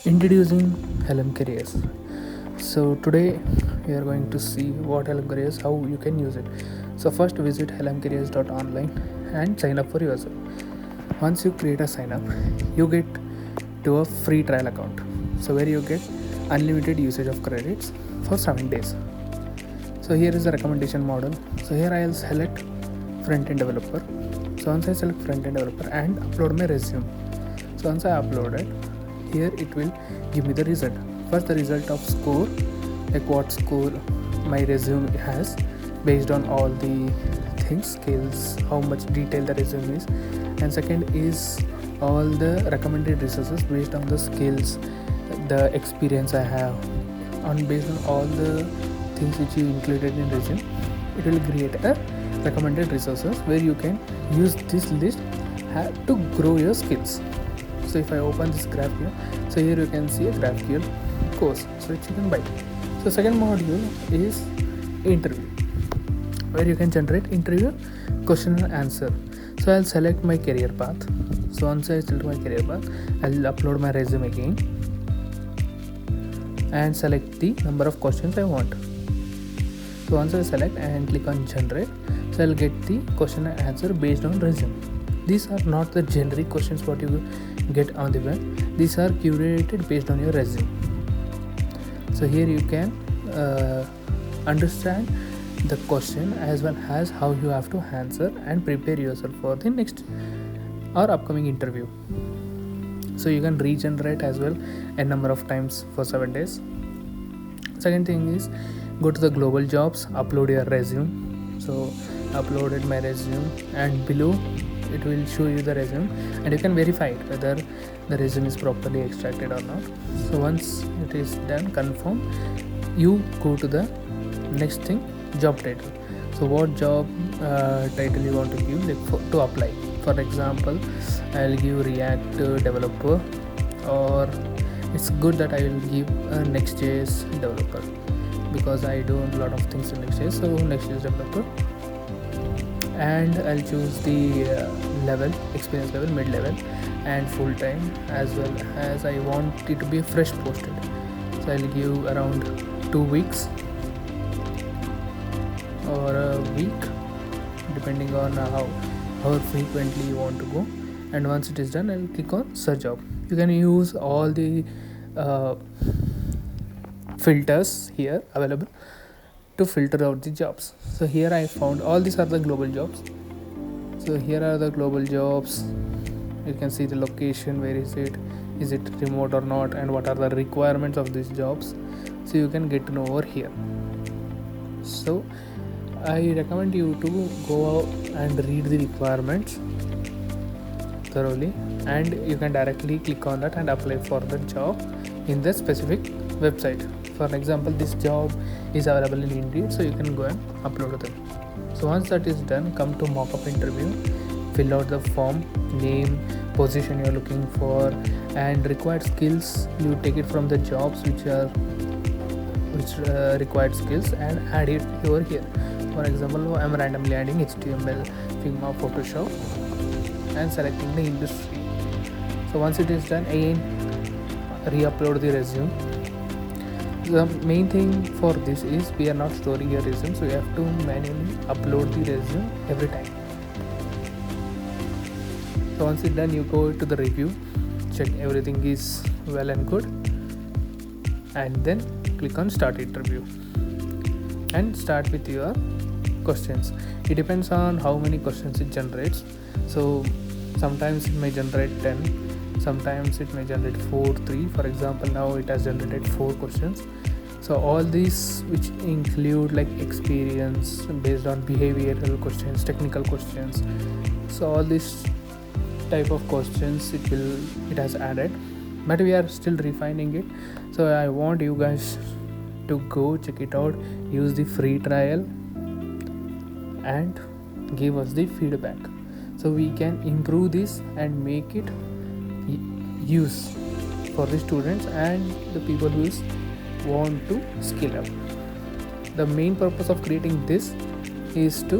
Introducing Helm Careers. So today we are going to see what Helm Careers, how you can use it. So first visit helmcareer.online and sign up for yourself. Once you create a sign up, you get to a free trial account. So where you get unlimited usage of credits for 7 days. So here is the recommendation model. So here I will select front-end developer. So once I select front-end developer and upload my resume. So once I upload it, here it will give me the result. First the result of score, like what score my resume has based on all the things, skills, how much detail the resume is, and second is all the recommended resources based on the skills, the experience I have, on based on all the things which you included in resume. It will create a recommended resources where you can use this list to grow your skills. So if I open this graph here, so here you can see a GraphQL course, so which you can buy. So second module is interview, where you can generate interview question and answer. So I'll select my career path. So once I select my career path, I'll upload my resume again and select the number of questions I want. So once I select and click on generate, so I'll get the question and answer based on resume. These are not the generic questions what you get on the web. These are curated based on your resume. So here you can understand the question as well as how you have to answer and prepare yourself for the next or upcoming interview. So you can regenerate as well a number of times for 7 days. Second thing is go to the global jobs, upload your resume. So uploaded my resume and below it will show you the resume and you can verify it whether the resume is properly extracted or not. So once it is done, confirm, you go to the next thing, job title. So what job title you want to give, like to apply. For example, I'll give React developer, or it's good that I will give a Next.js developer because I do a lot of things in Next.js. So Next.js developer, and I'll choose the level, experience level, mid-level and full-time, as well as I want it to be fresh posted. So I'll give around 2 weeks or a week depending on how frequently you want to go. And once it is done, I'll click on search job. You can use all the filters here available to filter out the jobs. So here I found all these are the global jobs. So here are the global jobs. You can see the location, where is it remote or not, and what are the requirements of these jobs. So you can get to know over here. So I recommend you to go out and read the requirements thoroughly, and you can directly click on that and apply for the job in the specific website. For example, this job is available in Indeed, so you can go and upload them. So once that is done, come to mock-up interview, fill out the form, name, position you're looking for, and required skills. You take it from the jobs which required skills and add it over here. For example, I'm randomly adding HTML, Figma, Photoshop, and selecting the industry. So once it is done, again re-upload the resume. The main thing for this is we are not storing your resume, so you have to manually upload the resume every time. So once it's done, you go to the review, check everything is well and good, and then click on start interview and start with your questions. It depends on how many questions it generates. So sometimes it may generate 10, sometimes it may generate 4, 3. For example, now it has generated 4 questions. So all these which include like experience based on behavioral questions, technical questions. So all these type of questions it has added, but we are still refining it. So I want you guys to go check it out, use the free trial and give us the feedback so we can improve this and make it use for the students and the people who want to skill up. The main purpose of creating this is to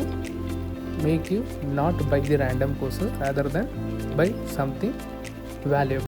make you not buy the random courses rather than buy something valuable.